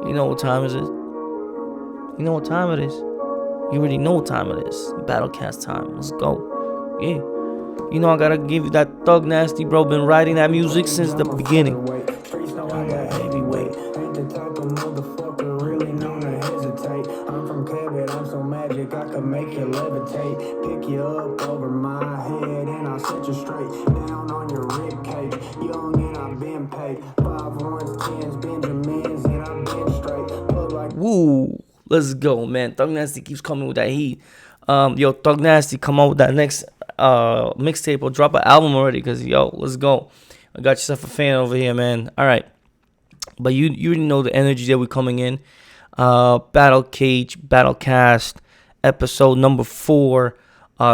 You know what time it is? You know what time it is? You already know what time it is. Battlecast time. Let's go. Yeah. You know I gotta give you that Thug Nasty, bro. Been writing that music since the beginning. I got heavyweight. Ain't the type of motherfucker really known to hesitate. I'm from Cabot, I'm so magic I could make you levitate. Pick you up over my head and I'll set you straight. Down on your rib cage. Young and I've been paid. 5-1-10s, Benjamins, and I've been straight. Plug like woo. Let's go, man. Thug Nasty keeps coming with that heat. Yo, Thug Nasty, come out with that next mixtape or drop an album already, because yo, let's go. I got yourself a fan over here, man. All right, but you already know the energy that we're coming in. Battle Cage, Battlecast, episode number 4,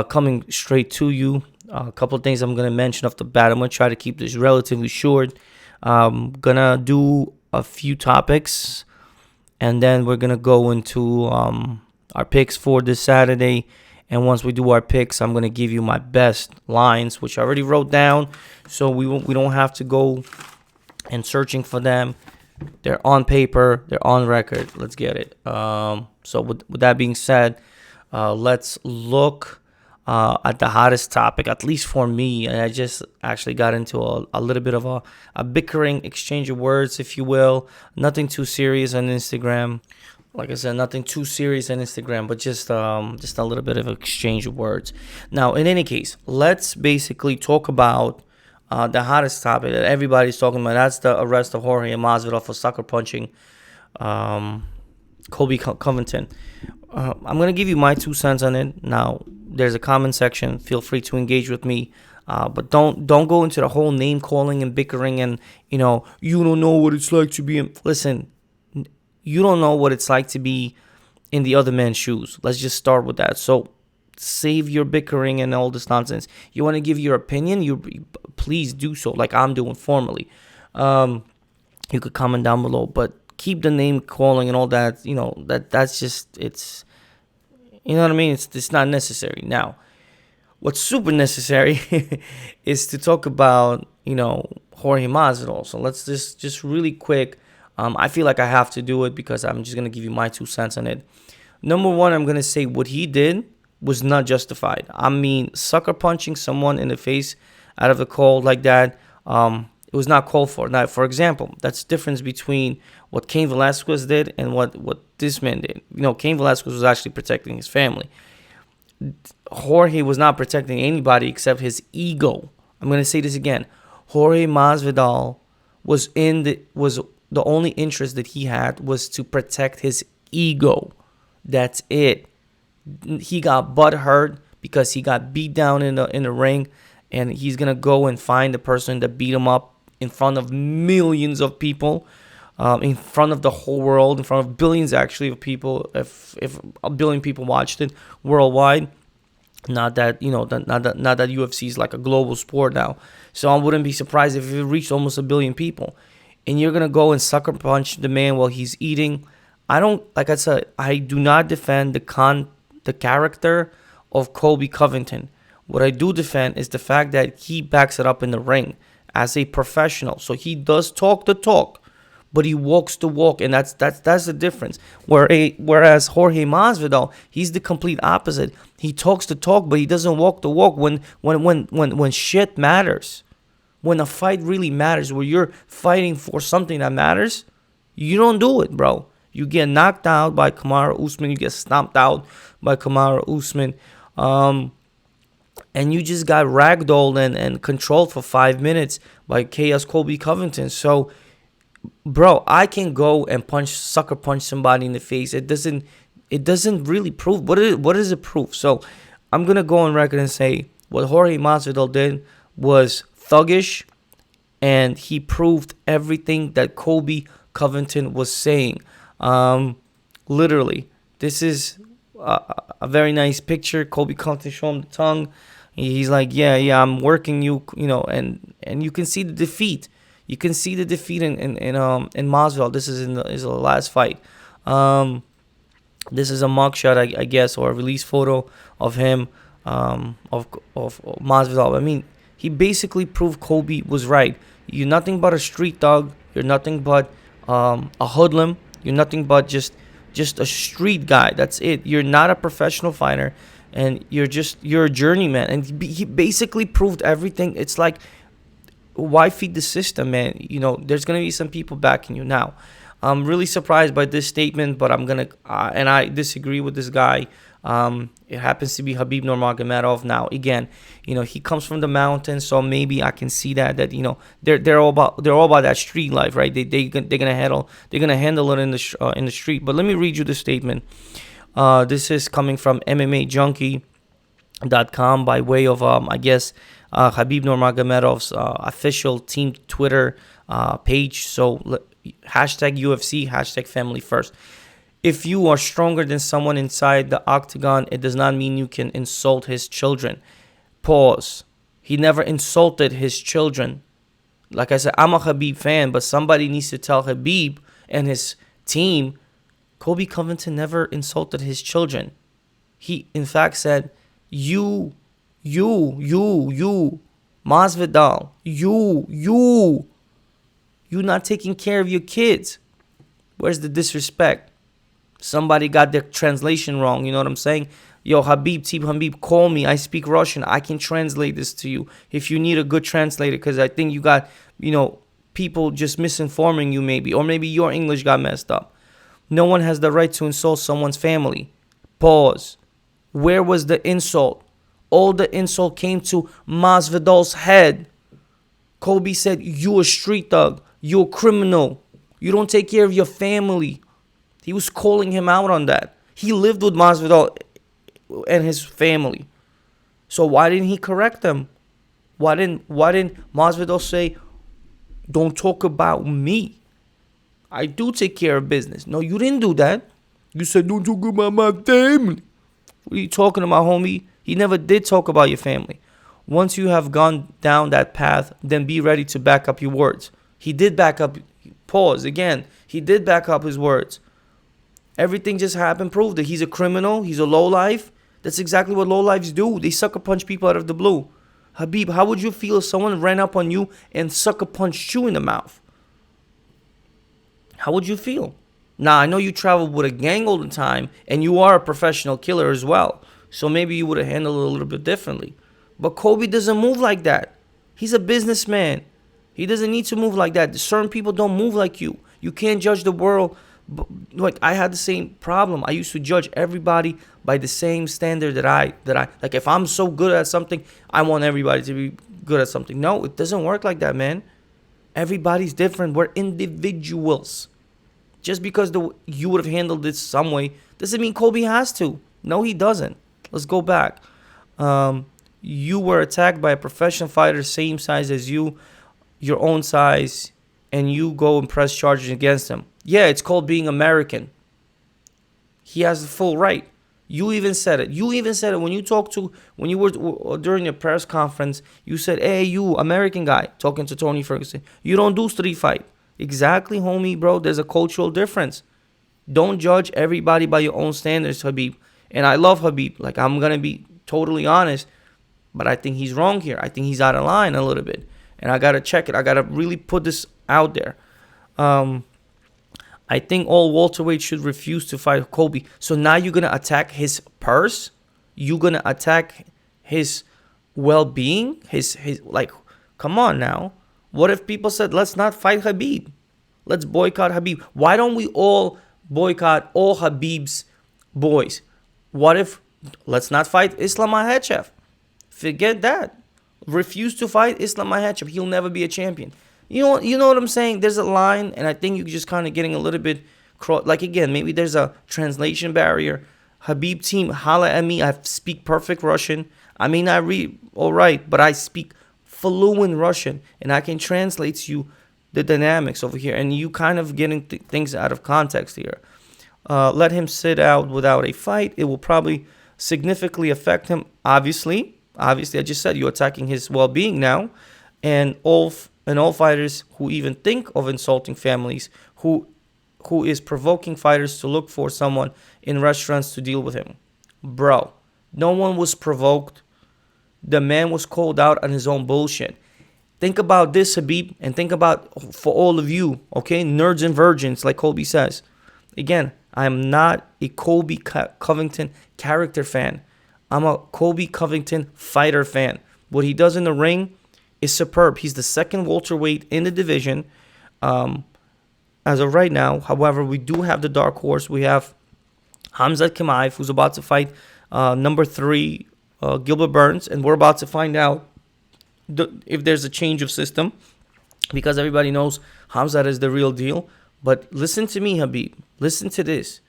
coming straight to you. A couple of things I'm gonna mention off the bat. I'm gonna try to keep this relatively short. Gonna do a few topics, and then we're gonna go into our picks for this Saturday. And once we do our picks, I'm going to give you my best lines, which I already wrote down. So we don't have to go and searching for them. They're on paper. They're on record. Let's get it. So with that being said, let's look at the hottest topic, at least for me. And I just actually got into a little bit of a bickering exchange of words, if you will. Nothing too serious on Instagram. Like I said, nothing too serious on Instagram, but just a little bit of exchange of words. Now, in any case, let's basically talk about the hottest topic that everybody's talking about. That's the arrest of Jorge MASVIDAL for sucker punching Colby Covington. I'm going to give you my 2 cents on it. Now, there's a comment section. Feel free to engage with me. But don't go into the whole name calling and bickering and, you don't know what it's like to be in. Listen. You don't know what it's like to be in the other man's shoes. Let's just start with that. So save your bickering and all this nonsense. You want to give your opinion? You please do so, like I'm doing formally. You could comment down below, but keep the name calling and all that. That's just it's. You know what I mean? It's not necessary. Now, what's super necessary is to talk about Jorge Masvidal. So let's just really quick. I feel like I have to do it because I'm just going to give you my 2 cents on it. Number one, I'm going to say what he did was not justified. I mean, sucker punching someone in the face out of the cold like that, it was not called for. Now, for example, that's the difference between what Cain Velasquez did and what this man did. Cain Velasquez was actually protecting his family. Jorge was not protecting anybody except his ego. I'm going to say this again. Jorge Masvidal was the only interest that he had was to protect his ego. That's it. He got butt hurt because he got beat down in the ring, and he's gonna go and find the person that beat him up in front of millions of people, in front of the whole world, in front of billions actually of people. If a billion people watched it worldwide, not that UFC is like a global sport now. So I wouldn't be surprised if it reached almost 1 billion people. And you're going to go and sucker punch the man while he's eating. Like I said, I do not defend the character of Colby Covington. What I do defend is the fact that he backs it up in the ring as a professional. So he does talk the talk, but he walks the walk, and that's the difference. Whereas Jorge Masvidal, he's the complete opposite. He talks the talk, but he doesn't walk the walk when shit matters. When a fight really matters, where you're fighting for something that matters, you don't do it, bro. You get knocked out by Kamaru Usman. You get stomped out by Kamaru Usman. And you just got ragdolled and controlled for 5 minutes by Chaos Colby Covington. So, bro, I can go and sucker punch somebody in the face. It doesn't really prove. What is it proof? So, I'm going to go on record and say what Jorge Masvidal did was thuggish, and he proved everything that Colby Covington was saying. Literally, this is a very nice picture. Colby Covington showing him the tongue. He's like, yeah, I'm working you, and you can see the defeat. You can see the defeat in Masvidal. This is in the last fight. This is a mugshot, I guess, or a release photo of him, of Masvidal. I mean, he basically proved Colby was right. You're nothing but a street dog. You're nothing but a hoodlum. You're nothing but just a street guy. That's it. You're not a professional fighter, and you're a journeyman. And he basically proved everything. It's like, why feed the system, man? There's gonna be some people backing you now. I'm really surprised by this statement, but I'm gonna and I disagree with this guy. It happens to be Khabib Nurmagomedov. Now, again, he comes from the mountains, so maybe I can see that they're all about that street life, right? They're gonna handle it in the street. But let me read you the statement. This is coming from MMAJunkie.com by way of I guess Khabib Nurmagomedov's official team Twitter page. So hashtag UFC, hashtag family first. If you are stronger than someone inside the octagon, it does not mean you can insult his children. Pause. He never insulted his children. Like I said, I'm a Khabib fan, but somebody needs to tell Khabib and his team, Colby Covington never insulted his children. He, in fact, said, you, MASVIDAL, you not taking care of your kids. Where's the disrespect? Somebody got the translation wrong. You know what I'm saying? Yo, Habib, call me. I speak Russian. I can translate this to you if you need a good translator, because I think you got, people just misinforming you maybe. Or maybe your English got messed up. No one has the right to insult someone's family. Pause. Where was the insult? All the insult came to Masvidal's head. Colby said, you a street thug. You a criminal. You don't take care of your family. He was calling him out on that. He lived with Masvidal and his family. So why didn't he correct them? Why didn't Masvidal say, don't talk about me? I do take care of business. No, you didn't do that. You said, don't talk about my family. What are you talking about, homie? He never did talk about your family. Once you have gone down that path, then be ready to back up your words. He did back up. Pause again. He did back up his words. Everything just happened, proved that he's a criminal. He's a lowlife. That's exactly what lowlifes do. They sucker punch people out of the blue. Habib, how would you feel if someone ran up on you and sucker punched you in the mouth? How would you feel? Now, I know you travel with a gang all the time, and you are a professional killer as well. So maybe you would have handled it a little bit differently. But Colby doesn't move like that. He's a businessman. He doesn't need to move like that. Certain people don't move like you. You can't judge the world. Like, I had the same problem. I used to judge everybody by the same standard that I like. If I'm so good at something, I want everybody to be good at something. No, it doesn't work like that, man. Everybody's different. We're individuals. Just because you would have handled it some way doesn't mean Colby has to. No, he doesn't. Let's go back. You were attacked by a professional fighter same size as you, your own size, and you go and press charges against him. Yeah, it's called being American. He has the full right. You even said it. When you were during your press conference, you said, hey, you American guy, talking to Tony Ferguson, you don't do street fight. Exactly, homie, bro. There's a cultural difference. Don't judge everybody by your own standards, Habib. And I love Habib. Like, I'm going to be totally honest, but I think he's wrong here. I think he's out of line a little bit. And I got to check it. I got to really put this out there. I think all welterweights should refuse to fight Colby. So now you're going to attack his purse? You're going to attack his well-being? His like, come on now. What if people said, let's not fight Habib? Let's boycott Habib. Why don't we all boycott all Habib's boys? What if, let's not fight Islam Makhachev? Forget that. Refuse to fight Islam Makhachev. He'll never be a champion. You know what I'm saying? There's a line, and I think you're just kind of getting a little bit, like, again, maybe there's a translation barrier. Habib team, holla at me. I speak perfect Russian. I may not read all right, but I speak fluent Russian, and I can translate to you the dynamics over here, and you kind of getting things out of context here. Let him sit out without a fight. It will probably significantly affect him. Obviously, I just said you're attacking his well-being now, and all fighters who even think of insulting families, who is provoking fighters to look for someone in restaurants to deal with him. Bro, no one was provoked. The man was called out on his own bullshit. Think about this, Habib, and think about for all of you, okay? Nerds and virgins, like Colby says. Again, I'm not a Colby Covington character fan. I'm a Colby Covington fighter fan. What he does in the ring is superb. He's the second welterweight in the division as of right now. However, we do have the dark horse. We have Khamzat Chimaev, who's about to fight number 3, Gilbert Burns. And we're about to find out if there's a change of system, because everybody knows Khamzat is the real deal. But listen to me, Habib. Listen to this.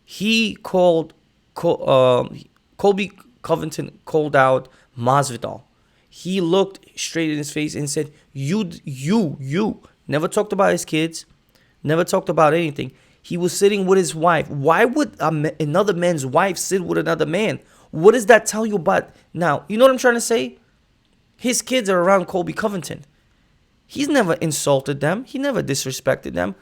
He called Colby Covington called out MASVIDAL. He looked straight in his face and said, you never talked about his kids, never talked about anything. He was sitting with his wife. Why would another man's wife sit with another man? What does that tell you about? Now, you know what I'm trying to say? His kids are around Colby Covington. He's never insulted them. He never disrespected them.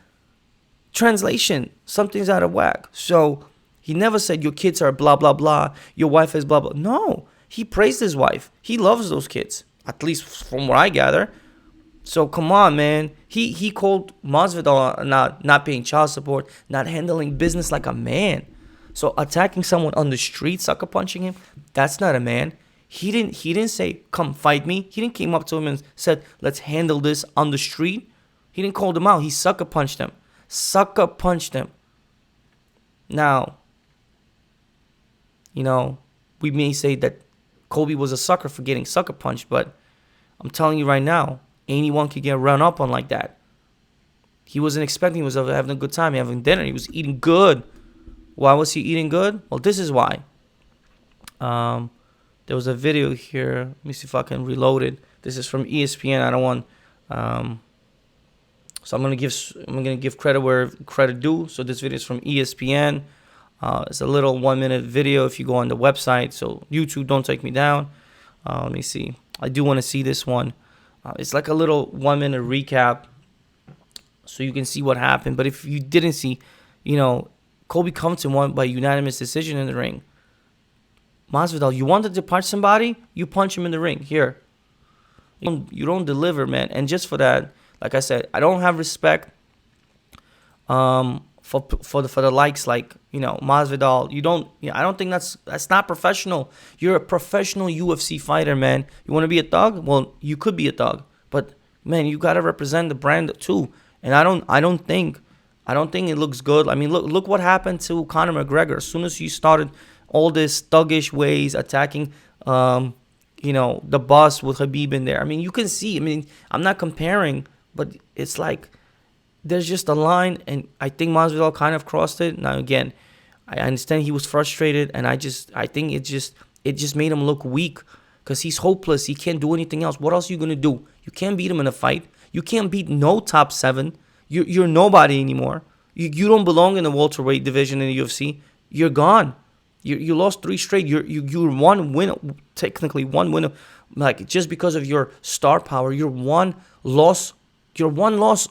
Translation, something's out of whack. So he never said your kids are blah, blah, blah. Your wife is blah, blah. No, he praised his wife. He loves those kids, at least from what I gather. So come on, man. He called MASVIDAL not paying child support, not handling business like a man. So attacking someone on the street, sucker punching him, that's not a man. He didn't say, come fight me. He didn't came up to him and said, let's handle this on the street. He didn't call them out. He sucker punched him. Sucker punched him. Now, you know, we may say that Colby was a sucker for getting sucker punched, but I'm telling you right now, anyone could get run up on like that. He wasn't expecting. He was having a good time, having dinner. He was eating good. Why was he eating good? Well, this is why. There was a video here. Let me see if I can reload it. This is from ESPN. I don't want. So I'm gonna give credit where credit due. So this video is from ESPN. It's a little 1-minute video. If you go on the website, so YouTube, don't take me down. Let me see. I do want to see this one. It's like a little 1-minute recap, so you can see what happened. But if you didn't see, you know, Colby Covington won by unanimous decision in the ring. MASVIDAL, you wanted to punch somebody, you punch him in the ring. Here, you don't deliver, man. And just for that, like I said, I don't have respect for the likes like, you know, MASVIDAL. You don't. I don't think that's not professional. You're a professional UFC fighter, man. You want to be a thug? Well, you could be a thug, but man, you gotta represent the brand too. And I don't think it looks good. I mean, look what happened to Conor McGregor. As soon as you started all this thuggish ways attacking, you know, the boss with Khabib in there. I mean, you can see. I mean, I'm not comparing, but it's like there's just a line, and I think MASVIDAL kind of crossed it. Now again, I understand he was frustrated, and I think it just made him look weak because he's hopeless. He can't do anything else. What else are you gonna do? You can't beat him in a fight. You can't beat no top 7. You're nobody anymore. You don't belong in the welterweight division in the UFC. You're gone. You lost 3 straight. You're one win, technically one win, like just because of your star power. You're one loss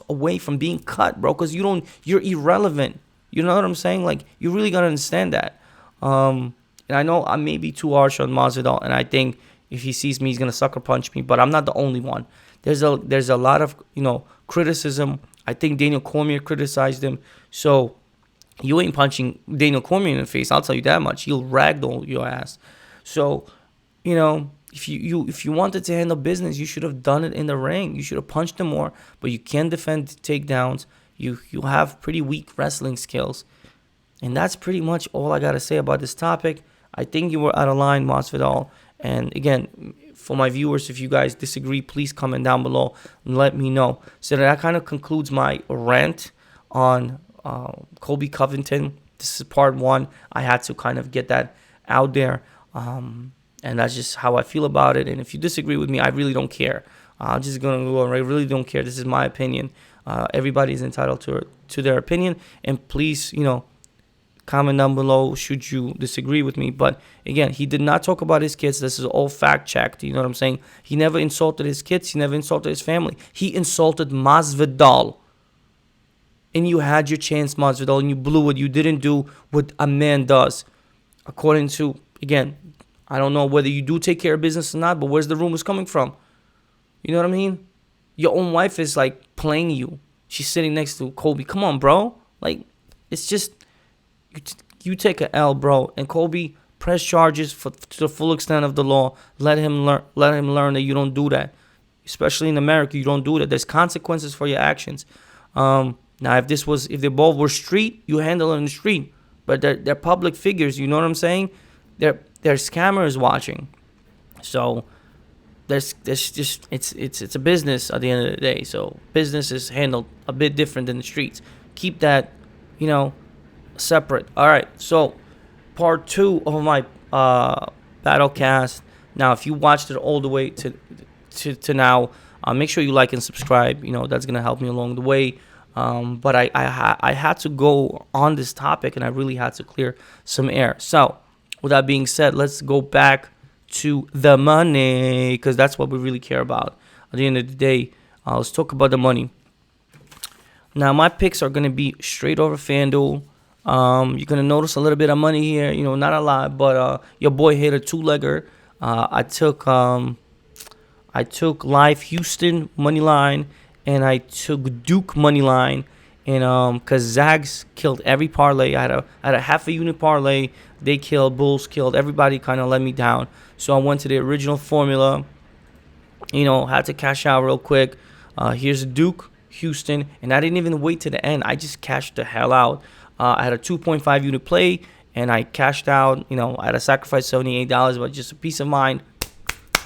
away from being cut, bro. Because you're irrelevant. You know what I'm saying? Like, you really gotta understand that. And I know I may be too harsh on MASVIDAL, and I think if he sees me, he's gonna sucker punch me. But I'm not the only one. There's a lot of, you know, criticism. I think Daniel Cormier criticized him. So you ain't punching Daniel Cormier in the face. I'll tell you that much. He'll ragdoll your ass. So, you know, if you wanted to handle business, you should have done it in the ring. You should have punched him more. But you can defend takedowns. You have pretty weak wrestling skills. And that's pretty much all I got to say about this topic. I think you were out of line, MASVIDAL. And again, for my viewers, if you guys disagree, please comment down below and let me know. So that kind of concludes my rant on Colby Covington. This is part 1. I had to kind of get that out there. And that's just how I feel about it. And if you disagree with me, I really don't care. I'm just going to go on. I really don't care. This is my opinion. Everybody's entitled to their opinion. And please, you know, comment down below should you disagree with me. But again, he did not talk about his kids. This is all fact checked. You know what I'm saying? He never insulted his kids. He never insulted his family. He insulted MASVIDAL. And you had your chance, MASVIDAL, and you blew it. You didn't do what a man does. According to, again, I don't know whether you do take care of business or not, but where's the rumors coming from? You know what I mean? Your own wife is like playing you. She's sitting next to Colby. Come on, bro. Like, it's just you take a L, bro. And Colby, press charges to the full extent of the law. Let him learn that you don't do that. Especially in America, you don't do that. There's consequences for your actions. Now, if they both were street, you handle it in the street. But they're public figures. You know what I'm saying? There's cameras watching. So there's just it's a business at the end of the day. So business is handled a bit different than the streets. Keep that, separate. All right. So part 2 of my battle cast. Now, if you watched it all the way to now, make sure you like and subscribe. That's gonna help me along the way. But I had to go on this topic, and I really had to clear some air. So with that being said, let's go back to the money, because that's what we really care about at the end of the day. Let's talk about the money. Now, my picks are going to be straight over FanDuel. You're going to notice a little bit of money here, not a lot, but your boy hit a 2-legger. I took live Houston money line, and I took Duke money line. And because Zags killed every parlay. I had a half a unit parlay. They killed, Bulls killed. Everybody kind of let me down. So I went to the original formula. Had to cash out real quick. Here's Duke, Houston. And I didn't even wait to the end. I just cashed the hell out. I had a 2.5 unit play, and I cashed out. I had to sacrifice $78, but just a peace of mind.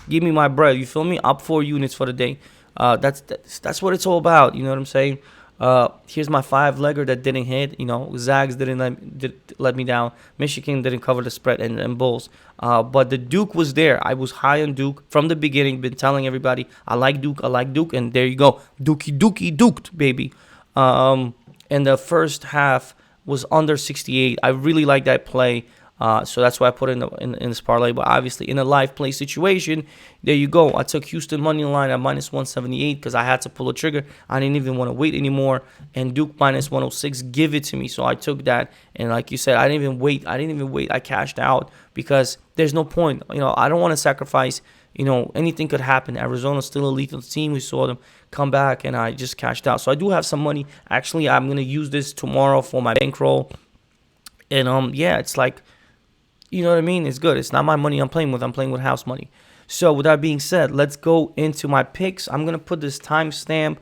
Give me my bread. You feel me? Up 4 units for the day. That's what it's all about. You know what I'm saying? Here's my 5-legger that didn't hit. Zags didn't let me down. Michigan didn't cover the spread, and Bulls. But the Duke was there. I was high on Duke from the beginning. Been telling everybody I like Duke, and there you go, Duked, baby. And the first half was under 68. I really like that play. So that's why I put it in this parlay. But obviously, in a live play situation, there you go. I took Houston money line at -178 because I had to pull a trigger. I didn't even want to wait anymore. And Duke -106, give it to me. So I took that. And like you said, I didn't even wait. I cashed out because there's no point. I don't want to sacrifice. Anything could happen. Arizona's still a lethal team. We saw them come back, and I just cashed out. So I do have some money. Actually, I'm going to use this tomorrow for my bankroll. And yeah, it's like, you know what I mean? It's good. It's not my money I'm playing with. I'm playing with house money. So with that being said, let's go into my picks. I'm going to put this timestamp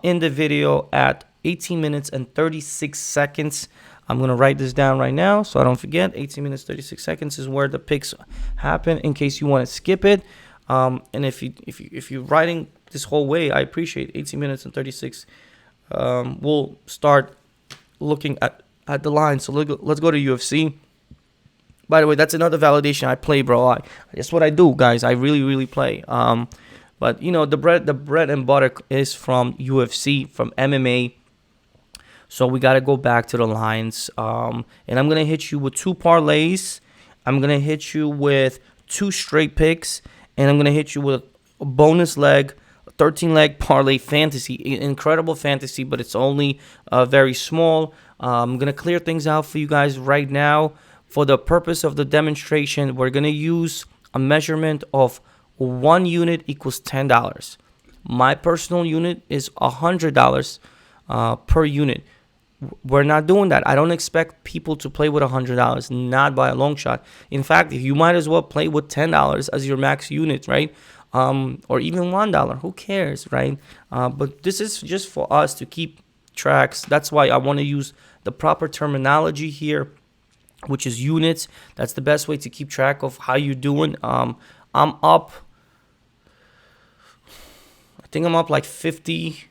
in the video at 18 minutes and 36 seconds. I'm going to write this down right now so I don't forget. 18 minutes, 36 seconds is where the picks happen in case you want to skip it. And if you're writing this whole way, I appreciate 18 minutes and 36. We'll start looking at the line. So let's go to UFC. By the way, that's another validation I play, bro. That's what I do, guys. I really, really play. But the bread and butter is from UFC, from MMA. So we gotta go back to the lines. And I'm gonna hit you with 2 parlays. I'm gonna hit you with 2 straight picks, and I'm gonna hit you with a bonus leg, 13-leg parlay fantasy. Incredible fantasy, but it's only very small. I'm gonna clear things out for you guys right now. For the purpose of the demonstration, we're going to use a measurement of 1 unit equals $10. My personal unit is $100 per unit. We're not doing that. I don't expect people to play with $100, not by a long shot. In fact, you might as well play with $10 as your max unit, right? Or even $1. Who cares, right? But this is just for us to keep tracks. That's why I want to use the proper terminology here, which is units. That's the best way to keep track of how you're doing. I'm up. I think I'm up like 50.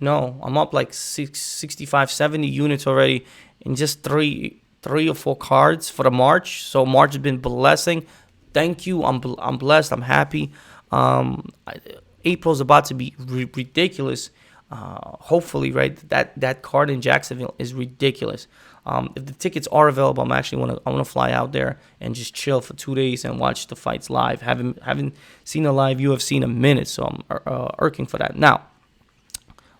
No, I'm up like 65, 70 units already in just three or 4 cards for the March. So March has been blessing. Thank you. I'm blessed. I'm happy. April's about to be ridiculous. Hopefully, right? That card in Jacksonville is ridiculous. If the tickets are available, I want to fly out there and just chill for 2 days and watch the fights live. Haven't seen a live UFC in a minute, so I'm irking for that. Now,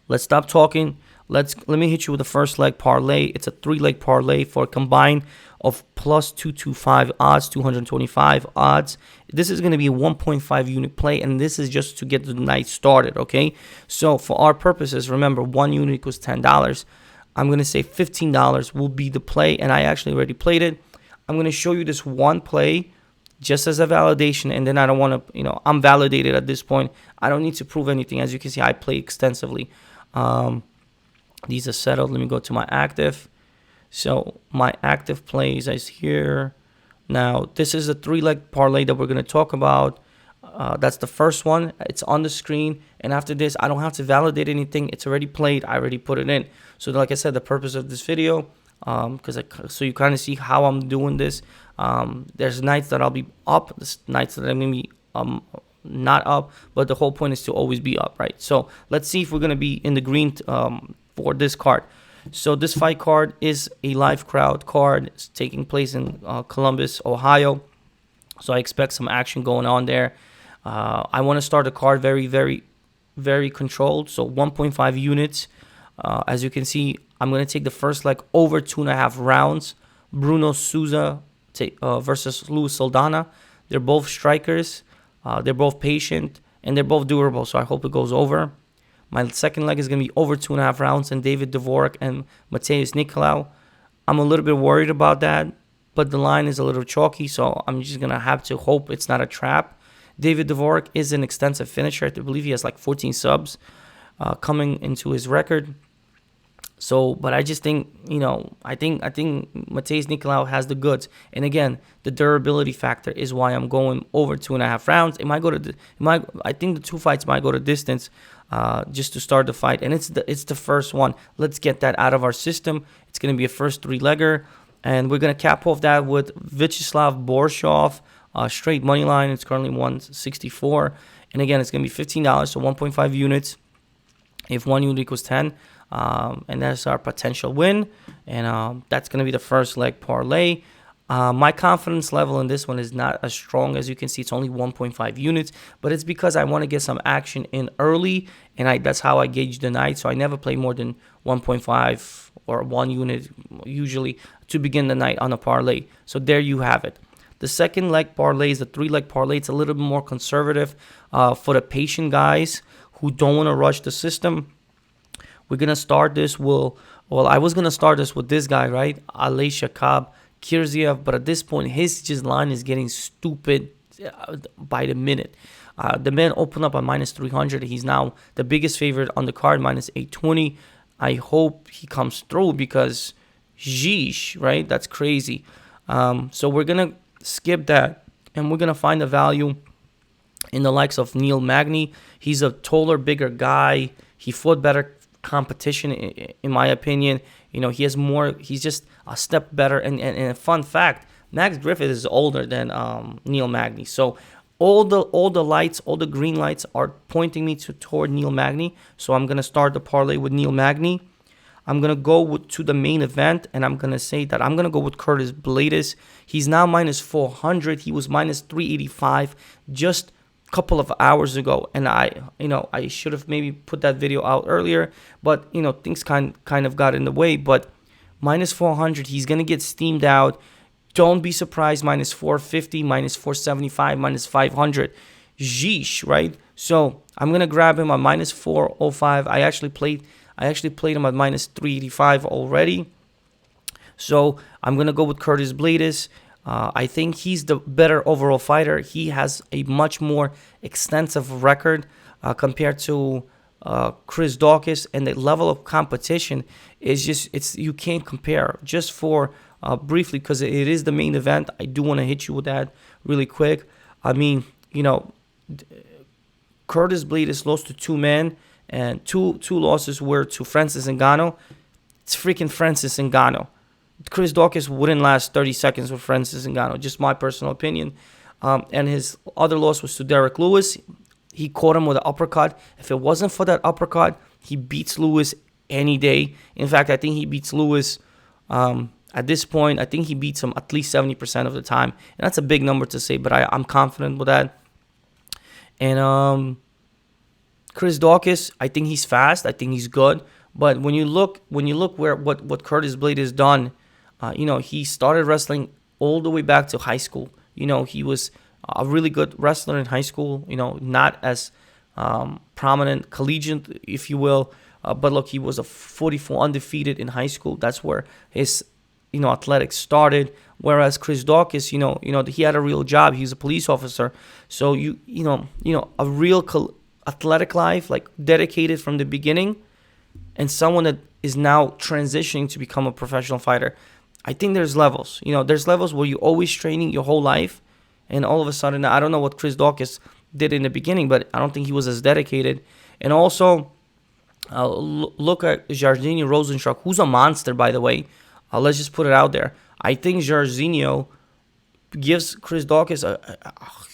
let's stop talking. Let me hit you with the first leg parlay. It's a 3-leg parlay for a combine of plus 225 odds, 225 odds. This is going to be a 1.5 unit play, and this is just to get the night started, okay? So for our purposes, remember, 1 unit equals $10. I'm going to say $15 will be the play, and I actually already played it. I'm going to show you this one play just as a validation, and then I don't want to, I'm validated at this point. I don't need to prove anything. As you can see, I play extensively. These are settled. Let me go to my active. So my active plays is here. Now, this is a 3-leg parlay that we're going to talk about. That's the first one. It's on the screen. And after this, I don't have to validate anything. It's already played. I already put it in. So like I said, the purpose of this video, so you kind of see how I'm doing this. There's nights that I'll be up. There's nights that I'm going to be not up. But the whole point is to always be up, right? So let's see if we're going to be in the green for this card. So this fight card is a live crowd card. It's taking place in Columbus, Ohio. So I expect some action going on there. I want to start the card very, very, very controlled. So 1.5 units. As you can see, I'm going to take the first leg over 2.5 rounds. Bruno Souza versus Luis Saldana. They're both strikers. They're both patient. And they're both durable. So I hope it goes over. My second leg is going to be over 2.5 rounds, and David Dvorak and Matheus Nicolau. I'm a little bit worried about that, but the line is a little chalky, so I'm just going to have to hope it's not a trap. David Dvorak is an extensive finisher. I believe he has like 14 subs coming into his record. So, but I just think, I think Matheus Nicolau has the goods. And again, the durability factor is why I'm going over 2.5 rounds. I think the two fights might go to distance just to start the fight. And it's the first one. Let's get that out of our system. It's going to be a first 3-legger. And we're going to cap off that with Vyacheslav Borshov, straight money line. It's currently 164. And again, it's going to be $15, so 1.5 units. If 1 unit equals 10. And that's our potential win. And that's going to be the first leg parlay. My confidence level in this one is not as strong. As you can see, it's only 1.5 units. But it's because I want to get some action in early. And that's how I gauge the night. So I never play more than 1.5 or 1 unit usually to begin the night on a parlay. So there you have it. The second leg parlay is the 3-leg parlay. It's a little bit more conservative for the patient guys who don't want to rush the system. We're going to start this I was going to start this with this guy, right? Alay Shakab Kirziev, but at this point, his line is getting stupid by the minute. The man opened up at minus 300. He's now the biggest favorite on the card, minus 820. I hope he comes through because, sheesh, right? That's crazy. So we're going to skip that, and we're going to find the value in the likes of Neil Magny. He's a taller, bigger guy. He fought better competition, in my opinion. He has more. He's just a step better. And a fun fact, Max Griffith is older than Neil Magny. So all the lights, all the green lights are pointing me toward Neil Magny. So I'm gonna start the parlay with Neil Magny. I'm gonna go to the main event, and I'm gonna say that I'm gonna go with Curtis Blaydes. He's now minus 400. He was minus 385 just couple of hours ago, and I should have maybe put that video out earlier, but things kind of got in the way. But minus 400, he's gonna get steamed out. Don't be surprised, minus 450, minus 475, minus 500. Jeesh, right? So I'm gonna grab him at minus 405. I actually played him at minus 385 already. So I'm gonna go with Curtis Blaydes. I think he's the better overall fighter. He has a much more extensive record compared to Chris Daukaus, and the level of competition is you can't compare. Just for briefly, because it is the main event, I do want to hit you with that really quick. I mean, Curtis Blaydes lost to 2 men, and two losses were to Francis Ngannou. It's freaking Francis Ngannou. Chris Daukaus wouldn't last 30 seconds with Francis Ngannou, just my personal opinion. And his other loss was to Derek Lewis. He caught him with an uppercut. If it wasn't for that uppercut, he beats Lewis any day. In fact, I think he beats Lewis at this point. I think he beats him at least 70% of the time. And that's a big number to say, but I'm confident with that. And Chris Daukaus, I think he's fast. I think he's good. But when you look what Curtis Blaydes has done, he started wrestling all the way back to high school. He was a really good wrestler in high school, not as prominent collegiate, if you will. But look, he was a 44 undefeated in high school. That's where his athletics started. Whereas Chris Daukaus, he had a real job. He's a police officer. So a real athletic life, like dedicated from the beginning, and someone that is now transitioning to become a professional fighter. I think there's levels. There's levels where you're always training your whole life, and all of a sudden, I don't know what Chris Daukaus did in the beginning, but I don't think he was as dedicated. And also, look at Jairzinho Rozenstruik, who's a monster, by the way. Let's just put it out there. I think Jairzinho gives Chris Daukaus a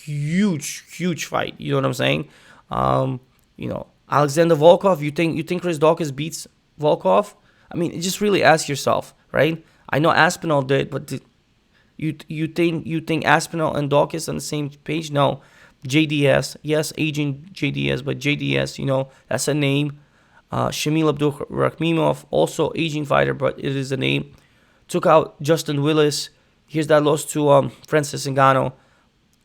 huge, huge fight. You know what I'm saying? Alexander Volkov. You think Chris Daukaus beats Volkov? I mean, just really ask yourself, right? I know Aspinall did, but you think Aspinall and Daukaus on the same page? No. JDS, yes, aging JDS, but JDS, that's a name. Shamil Abdurakhimov, also aging fighter, but it is a name. Took out Justin Willis. Here's that loss to Francis Ngannou.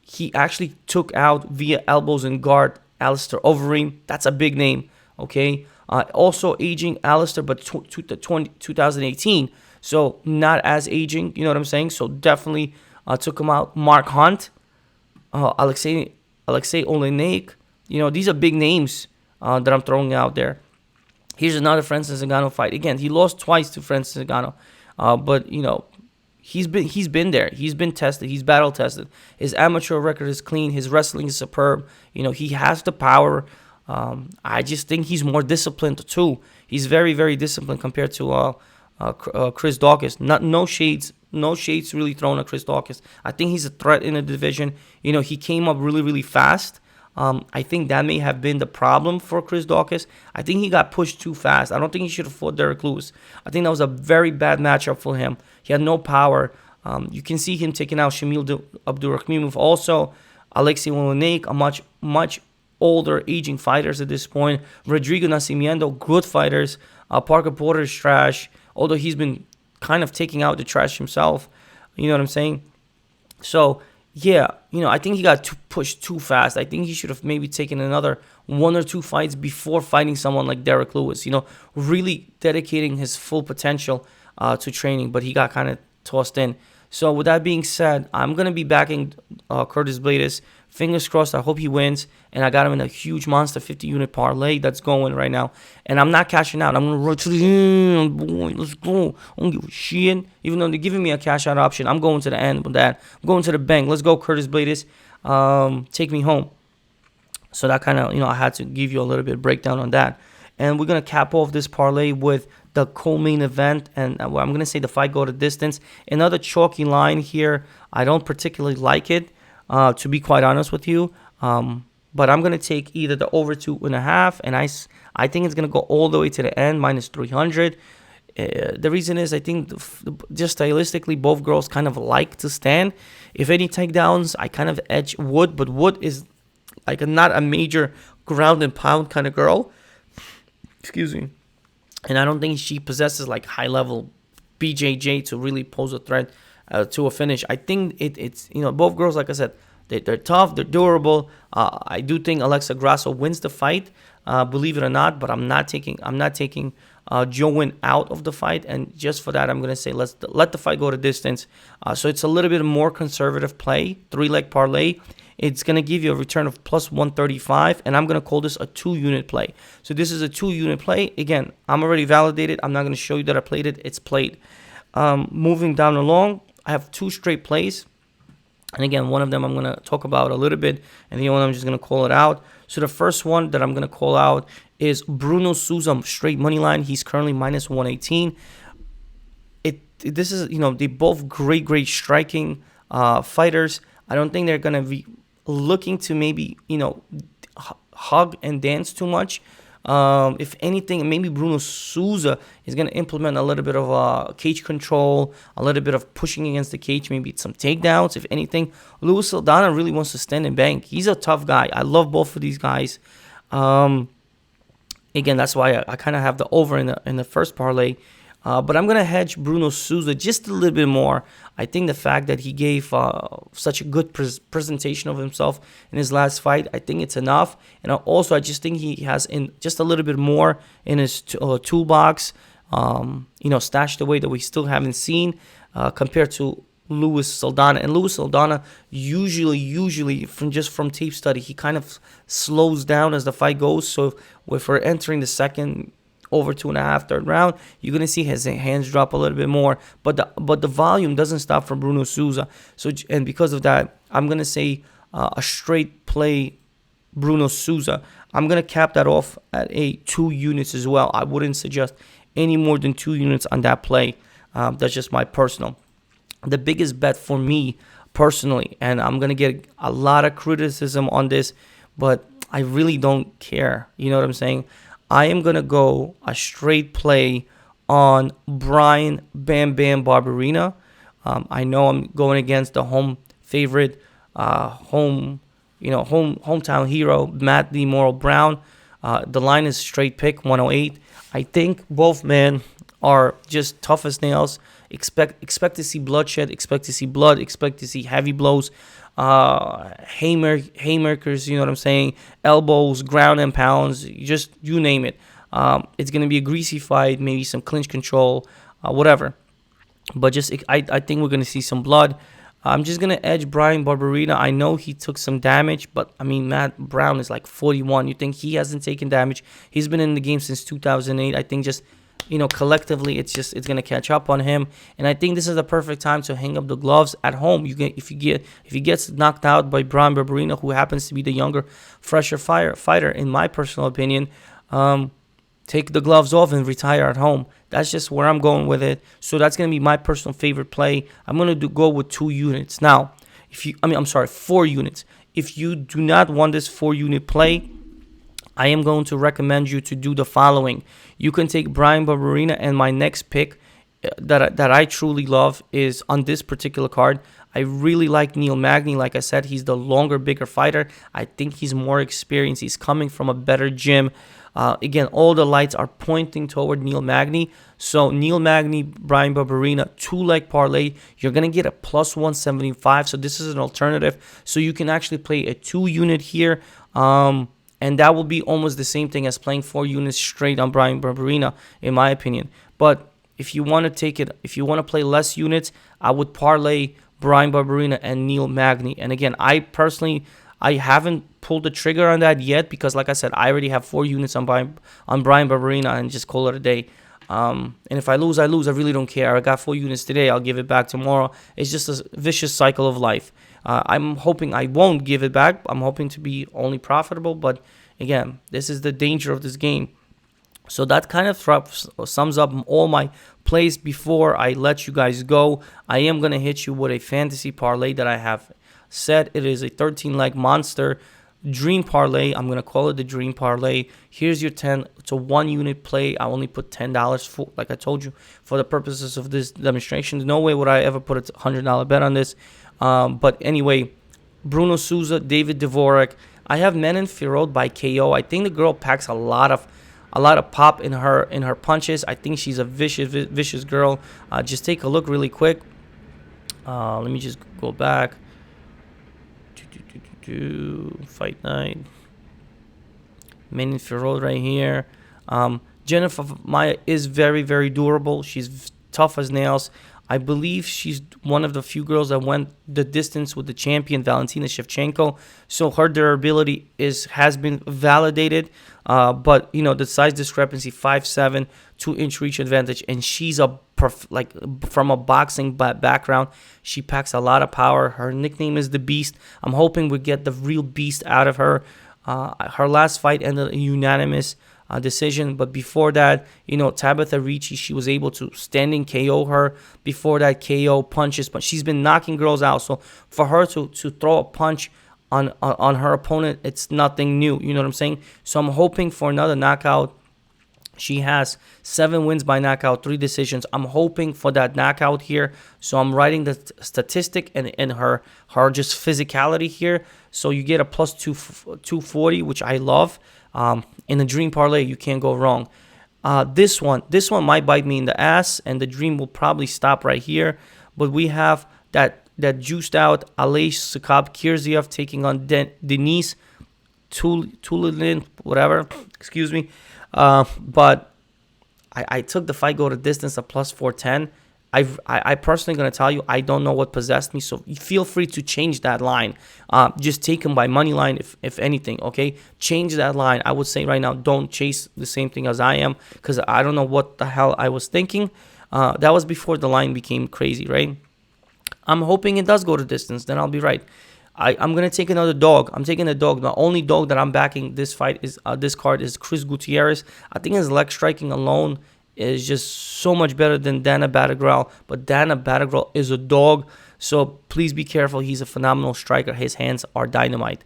He actually took out via elbows and guard Alistair Overeem. That's a big name, okay? Also aging Alistair, but 2018. So not as aging, you know what I'm saying? So definitely took him out. Mark Hunt, Alexei Olenek. These are big names that I'm throwing out there. Here's another Francis Ngannou fight. Again, he lost twice to Francis Ngannou. But he's been there. He's been tested. He's battle tested. His amateur record is clean. His wrestling is superb. He has the power. I just think he's more disciplined too. He's very, very disciplined compared to Chris Daukaus. No shades really thrown at Chris Daukaus. I think he's a threat in the division. He came up really, really fast. I think that may have been the problem for Chris Daukaus. I think he got pushed too fast. I don't think he should have fought Derek Lewis. I think that was a very bad matchup for him. He had no power. You can see him taking out Shamil Abdurakhimov. Also, Alexei Olenek, a much older, aging fighters at this point. Rodrigo Nascimento, good fighters. Parker Porter is trash, although he's been kind of taking out the trash himself. You know what I'm saying? So, yeah, I think he got pushed too fast. I think he should have maybe taken another 1 or 2 fights before fighting someone like Derek Lewis, really dedicating his full potential to training, but he got kind of tossed in. So with that being said, I'm going to be backing Curtis Blaydes. Fingers crossed. I hope he wins. And I got him in a huge monster 50-unit parlay that's going right now. And I'm not cashing out. I'm going to run to the end, boy. Let's go. I don't give a shit. Even though they're giving me a cash out option, I'm going to the end with that. I'm going to the bank. Let's go, Curtis Blaydes. Take me home. So that kind of, I had to give you a little bit of breakdown on that. And we're going to cap off this parlay with the co-main event. And I'm going to say the fight go to distance. Another chalky line here. I don't particularly like it, to be quite honest with you. But I'm going to take either the over 2.5. And I think it's going to go all the way to the end, minus 300. The reason is I think just stylistically, both girls kind of like to stand. If any takedowns, I kind of edge Wood. But Wood is like not a major ground and pound kind of girl. Excuse me. And I don't think she possesses like high-level BJJ to really pose a threat to a finish. I think it's both girls, like I said, they're tough, they're durable. I do think Alexa Grasso wins the fight, believe it or not. But I'm not taking Joan out of the fight, and just for that, I'm gonna say let the fight go to distance. So it's a little bit more conservative play, 3-leg parlay. It's going to give you a return of plus 135, and I'm going to call this a 2-unit play. So this is a 2-unit play. Again, I'm already validated. I'm not going to show you that I played it. It's played. Moving down along, I have 2 straight plays. And again, one of them I'm going to talk about a little bit, and the other one I'm just going to call it out. So the first one that I'm going to call out is Bruno Souza, straight money line. He's currently minus 118. This is, they both great striking fighters. I don't think they're going to be looking to maybe, hug and dance too much. If anything, maybe Bruno Souza is going to implement a little bit of cage control, a little bit of pushing against the cage, maybe some takedowns. If anything, Luis Saldana really wants to stand and bank. He's a tough guy. I love both of these guys. Again, that's why I kind of have the over in the first parlay. But I'm going to hedge Bruno Souza just a little bit more. I think the fact that he gave such a good presentation of himself in his last fight, I think it's enough. And also, I just think he has in just a little bit more in his toolbox, stashed away that we still haven't seen compared to Luis Saldana. And Luis Saldana usually from tape study, he kind of slows down as the fight goes. So if we're entering the second over 2.5, third round, you're gonna see his hands drop a little bit more. But the volume doesn't stop from Bruno Souza. And because of that, I'm gonna say a straight play Bruno Souza. I'm gonna cap that off at 2 units as well. I wouldn't suggest any more than 2 units on that play. That's just my personal. The biggest bet for me personally, and I'm gonna get a lot of criticism on this, but I really don't care. You know what I'm saying? I am going to go a straight play on Brian Bam Bam Barberena. I know I'm going against the home favorite, hometown hero, Matt Demorel Brown. The line is straight pick, 108. I think both men are just tough as nails. Expect to see bloodshed, expect to see blood, expect to see heavy blows. Haymakers, you know what I'm saying, elbows, ground and pounds, just you name it. It's going to be a greasy fight, maybe some clinch control, whatever. But I think we're going to see some blood. I'm just going to edge Brian Barberena. I know he took some damage, but, I mean, Matt Brown is like 41. You think he hasn't taken damage? He's been in the game since 2008. I think just collectively, it's going to catch up on him, and I think this is the perfect time to hang up the gloves at home. If he gets knocked out by Brian Barberena, who happens to be the younger, fresher fighter, in my personal opinion, take the gloves off and retire at home. That's just where I'm going with it. So that's going to be my personal favorite play. I'm going to go with 2 units now. 4 units. If you do not want this 4-unit play, I am going to recommend you to do the following. You can take Brian Barberena, and my next pick that I truly love is on this particular card. I really like Neil Magny. Like I said, he's the longer, bigger fighter. I think he's more experienced. He's coming from a better gym. Again, all the lights are pointing toward Neil Magny. So Neil Magny, Brian Barberena, 2-leg parlay. You're going to get a plus 175. So this is an alternative. So you can actually play a 2-unit here. And that will be almost the same thing as playing 4 units straight on Brian Barberena, in my opinion. But if you want to play less units, I would parlay Brian Barberena and Neil Magny. And again, I haven't pulled the trigger on that yet because, like I said, I already have 4 units on Brian Barberena and just call it a day. And if I lose, I lose. I really don't care. I got 4 units today. I'll give it back tomorrow. It's just a vicious cycle of life. I'm hoping I won't give it back. I'm hoping to be only profitable. But again, this is the danger of this game. So that kind of sums up all my plays before I let you guys go. I am going to hit you with a fantasy parlay that I have said. It is a 13-leg monster dream parlay. I'm going to call it the dream parlay. Here's your 10. It's a 1-unit play. I only put $10 for, like I told you, for the purposes of this demonstration. No way would I ever put a $100 bet on this. But anyway, Bruno Souza, David Dvorak. I have Menin Firoud by KO. I think the girl packs a lot of pop in her punches. I think she's a vicious girl. Just take a look really quick. Let me just go back. Fight night. Menin Firoud right here. Jennifer Maia is very, very durable. She's tough as nails. I believe she's one of the few girls that went the distance with the champion, Valentina Shevchenko. So her durability has been validated. But, the size discrepancy, 5'7", 2-inch reach advantage. And she's from a boxing background. She packs a lot of power. Her nickname is the Beast. I'm hoping we get the real beast out of her. Her last fight ended in unanimous decision, but before that, Tabitha Ricci, she was able to standing KO her. Before that, KO punches, but she's been knocking girls out. So for her to throw a punch on her opponent, it's nothing new. You know what I'm saying? So I'm hoping for another knockout. She has 7 wins by knockout, 3 decisions. I'm hoping for that knockout here. So I'm writing the statistic and her just physicality here. So you get a plus 240, which I love. In the dream parlay, you can't go wrong. This one might bite me in the ass, and the dream will probably stop right here. But we have that juiced out Aleix Sakab Kirziev taking on Denise Tulin, whatever. Excuse me. But I took the fight go to distance at plus 410. I personally going to tell you, I don't know what possessed me, so feel free to change that line. Just take him by money line, if anything, okay? Change that line. I would say right now, don't chase the same thing as I am, because I don't know what the hell I was thinking. That was before the line became crazy, right? I'm hoping it does go to distance, then I'll be right. I'm going to take another dog. I'm taking a dog. The only dog that I'm backing this fight is this card is Chris Gutierrez. I think his leg striking alone is just so much better than Dana Batagral. But Dana Batagral is a dog, so please be careful. He's a phenomenal striker. His hands are dynamite.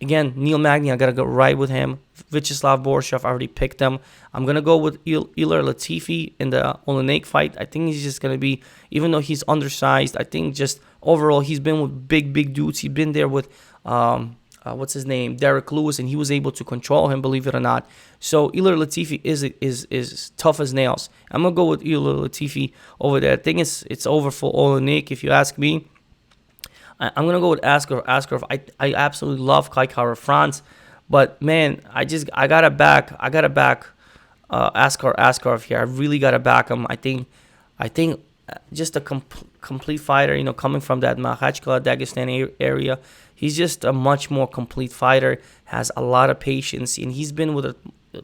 Again, Neil Magny, I got to go right with him. Vyacheslav Borshev, I already picked him. I'm going to go with Ilir Latifi in the Olenek fight. I think he's just going to be, even though he's undersized, I think just overall he's been with big dudes. He's been there with, what's his name, Derek Lewis, and he was able to control him, believe it or not. So Ilir Latifi is tough as nails. I'm going to go with Ilir Latifi over there. I think it's over for Olenek, if you ask me. I'm going to go with Askarov. I absolutely love Kai Kara France. But, man, I got to back Askarov here. I really got to back him. I think just a complete fighter, you know, coming from that Makhachkala, Dagestan area. He's just a much more complete fighter, has a lot of patience, and he's been with a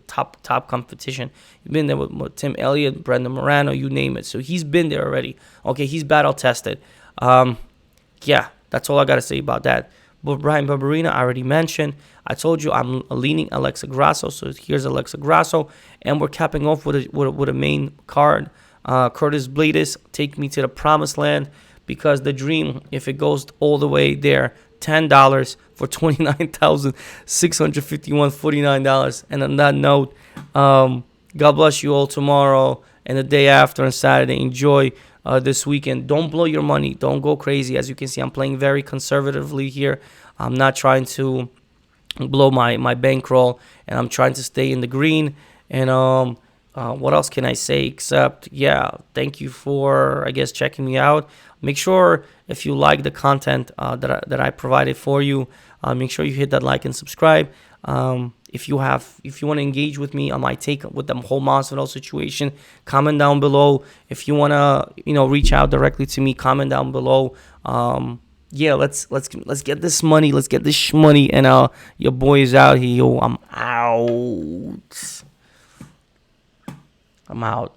top competition. He's been there with Tim Elliott, Brendan Morano, you name it. So he's been there already. Okay, he's battle tested. Yeah, that's all I got to say about that. But Brian Barberina, I already mentioned. I told you I'm leaning Alexa Grasso, so here's Alexa Grasso. And we're capping off with a main card. Curtis Blaydes, take me to the promised land, because the dream, if it goes all the way there, $10 for $29,651.49. And on that note, God bless you all tomorrow and the day after and Saturday. Enjoy this weekend. Don't blow your money. Don't go crazy. As you can see, I'm playing very conservatively here. I'm not trying to blow my bankroll, and I'm trying to stay in the green. And what else can I say except, yeah, thank you for, I guess, checking me out. Make sure if you like the content that I provided for you, make sure you hit that like and subscribe. If you want to engage with me on my take with the whole MASVIDAL situation, comment down below. If you want to, reach out directly to me, comment down below. Yeah, let's get this money. Let's get this shmoney. And your boy is out here. Yo, I'm out.